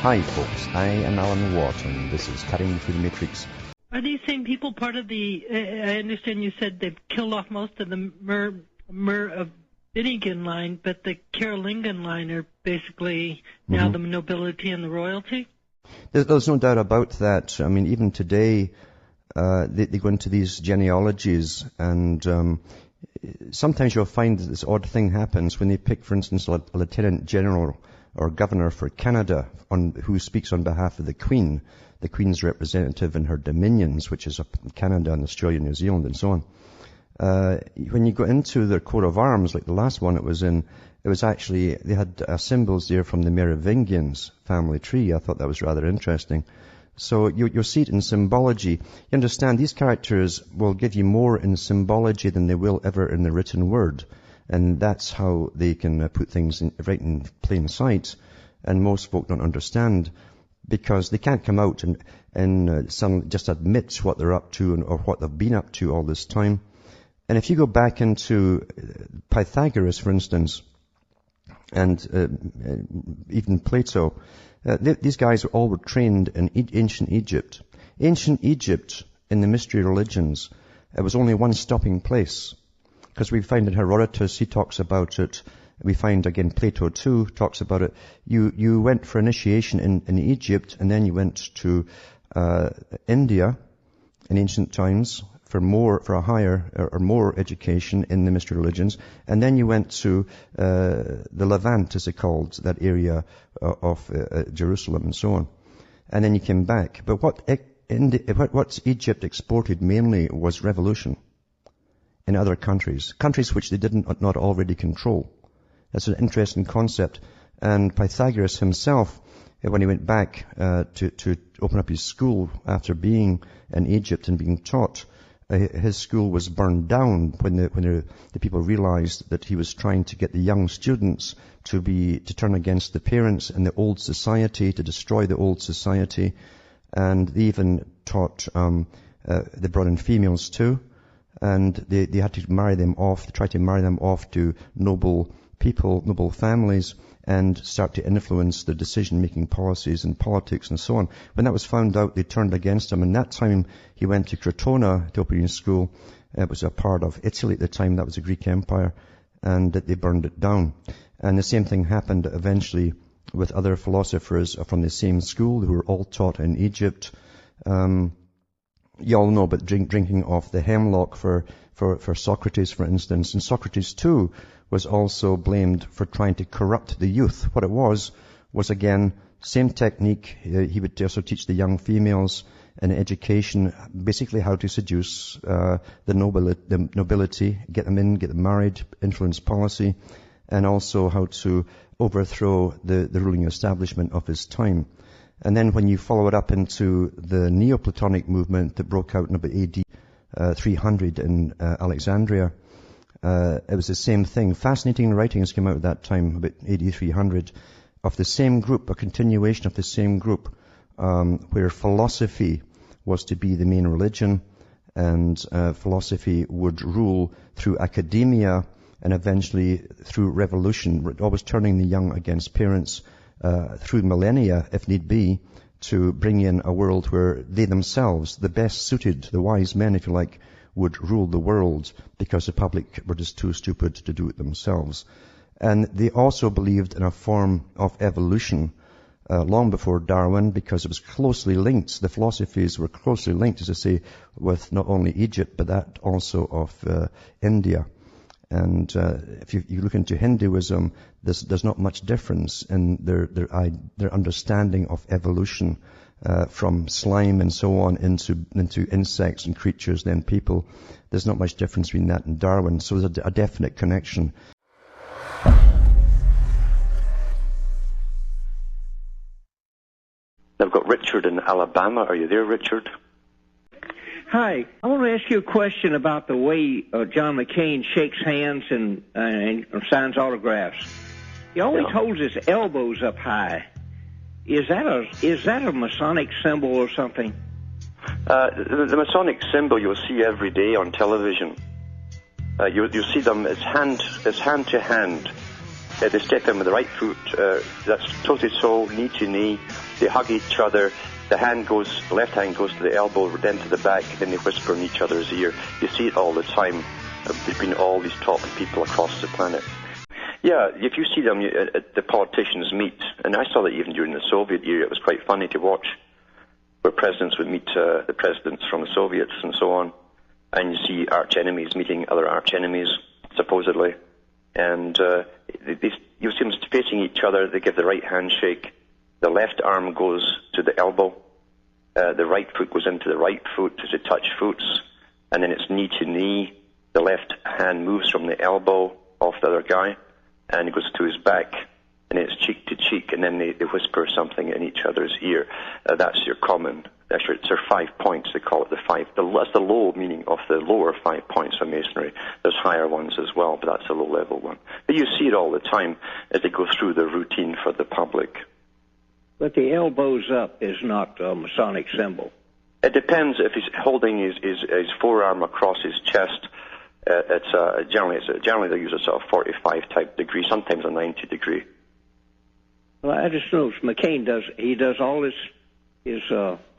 Hi folks, I am Alan Watt and this is Cutting Through the Matrix. Are these same people part of the, I understand you said they've killed off most of the Merovingian line, but the Carolingian line are basically now the nobility and the royalty? There's no doubt about that. I mean, even today, they go into these genealogies and sometimes you'll find that this odd thing happens when they pick, for instance, a lieutenant general or governor for Canada who speaks on behalf of the Queen's representative in her dominions, which is up in Canada and Australia, New Zealand, and so on. When you go into their coat of arms, like the last one it was in, it was actually, they had symbols there from the Merovingians family tree. I thought that was rather interesting. So you'll see it in symbology. You understand, these characters will give you more in symbology than they will ever in the written word. And that's how they can put things right in plain sight. And most folk don't understand because they can't come out and suddenly just admit what they're up to or what they've been up to all this time. And if you go back into Pythagoras, for instance, and even Plato, these guys all were trained in ancient Egypt. Ancient Egypt, in the mystery religions, it was only one stopping place. Because we find in Herodotus, he talks about it. We find, again, Plato too talks about it. You went for initiation in Egypt, and then you went to India in ancient times for a higher or more education in the mystery religions. And then you went to the Levant, as it's called, that area of Jerusalem and so on. And then you came back. But what Egypt exported mainly was revolution in other countries which they did not already control. That's an interesting concept. And Pythagoras himself, when he went back to open up his school after being in Egypt and being taught, his school was burned down when the people realized that he was trying to get the young students to turn against the parents and the old society, to destroy the old society. And they even taught, they brought in females too. And they had to marry them off, try to marry them off to noble people, noble families, and start to influence the decision-making policies and politics and so on. When that was found out, they turned against him. And that time, he went to Crotona to open his school. It was a part of Italy at the time. That was the Greek Empire. And they burned it down. And the same thing happened eventually with other philosophers from the same school who were all taught in Egypt. You all know about drinking of the hemlock for Socrates, for instance. And Socrates, too, was also blamed for trying to corrupt the youth. What it was again, same technique. He would also teach the young females in education, basically how to seduce the nobility, get them in, get them married, influence policy, and also how to overthrow the ruling establishment of his time. And then when you follow it up into the Neoplatonic movement that broke out in about AD 300 in Alexandria, it was the same thing. Fascinating writings came out at that time, about AD 300, of the same group, a continuation of the same group, where philosophy was to be the main religion, and philosophy would rule through academia and eventually through revolution, always turning the young against parents, through millennia, if need be, to bring in a world where they themselves, the best suited, the wise men, if you like, would rule the world because the public were just too stupid to do it themselves. And they also believed in a form of evolution long before Darwin, because it was closely linked. The philosophies were closely linked, as I say, with not only Egypt, but that also of India. And if you look into Hinduism, there's not much difference in their understanding of evolution, from slime and so on into insects and creatures, then people. There's not much difference between that and Darwin. So there's a definite connection. I've got Richard in Alabama. Are you there, Richard? Hi. I want to ask you a question about the way John McCain shakes hands and signs autographs. He always holds his elbows up high. Is that a Masonic symbol or something? The Masonic symbol you'll see every day on television. You'll see them as hand to hand. They step in with the right foot. That's toe to toe, knee to knee. They hug each other. The left hand goes to the elbow, then to the back, then they whisper in each other's ear. You see it all the time between all these top people across the planet. Yeah, if you see them, the politicians meet, and I saw that even during the Soviet era. It was quite funny to watch, where presidents would meet the presidents from the Soviets and so on, and you see arch enemies meeting other arch enemies, supposedly, and you see them facing each other. They give the right handshake. The left arm goes to the elbow. The right foot goes into the right foot to touch foots, and then it's knee to knee. The left hand moves from the elbow off the other guy, and it goes to his back, and it's cheek to cheek, and then they whisper something in each other's ear. That's your common. Actually, it's their 5 points. They call it the five. That's the low meaning of the lower 5 points of Masonry. There's higher ones as well, but that's a low-level one. But you see it all the time as they go through the routine for the public. But the elbows up is not a Masonic symbol. It depends if he's holding his forearm across his chest. Generally they use a sort of 45 type degree, sometimes a 90 degree. Well, I just noticed McCain does all his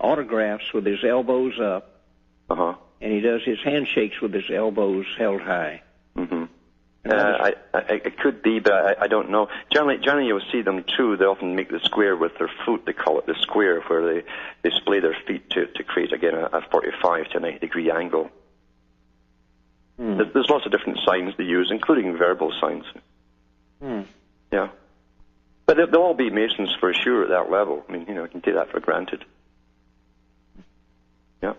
autographs with his elbows up, and he does his handshakes with his elbows held high. Mm-hmm. It could be, but I don't know. Generally, you'll see them too. They often make the square with their foot. They call it the square, where they splay their feet to create again a 45 to 90 degree angle. There's lots of different signs they use, including verbal signs. Yeah. But they'll all be Masons for sure at that level. I mean, you can take that for granted. Yeah.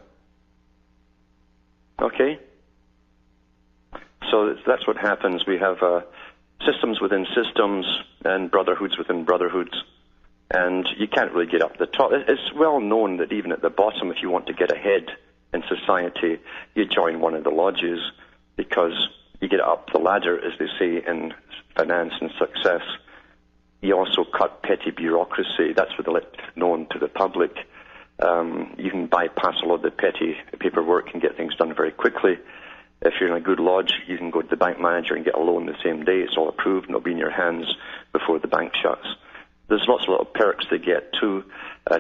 Okay. So that's what happens. We have systems within systems and brotherhoods within brotherhoods. And you can't really get up the top. It's well known that even at the bottom, if you want to get ahead in society, you join one of the lodges, because you get up the ladder, as they say in finance and success. You also cut petty bureaucracy. That's what they let known to the public. You can bypass a lot of the petty paperwork and get things done very quickly. If you're in a good lodge, you can go to the bank manager and get a loan the same day. It's all approved and it'll be in your hands before the bank shuts. There's lots of little perks they get too,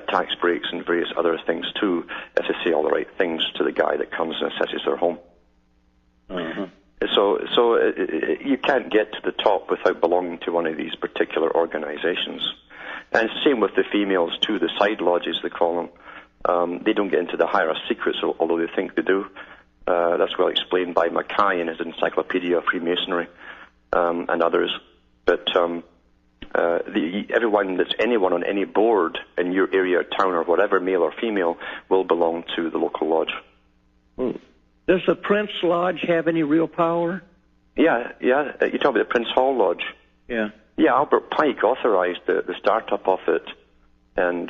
tax breaks and various other things too, if they say all the right things to the guy that comes and assesses their home. So you can't get to the top without belonging to one of these particular organizations. And it's the same with the females too, the side lodges they call them. They don't get into the higher secrets, although they think they do. That's well explained by Mackay in his Encyclopedia of Freemasonry and others. But anyone on any board in your area or town or whatever, male or female, will belong to the local lodge. Does the Prince Lodge have any real power? Yeah. You talk about the Prince Hall Lodge. Yeah. Yeah, Albert Pike authorized the startup of it, and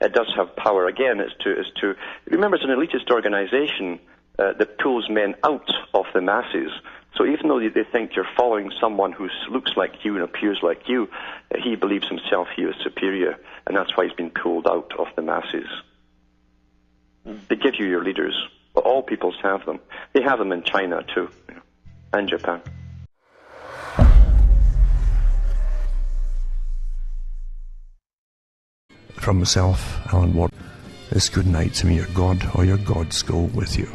it does have power. Again, it's to remember, it's an elitist organization that pulls men out of the masses. So even though they think you're following someone who looks like you and appears like you, he believes himself he is superior, and that's why he's been pulled out of the masses. They give you your leaders. But all peoples have them. They have them in China too, and Japan. From myself, Alan Watt, this good night, to may your God or your gods go with you.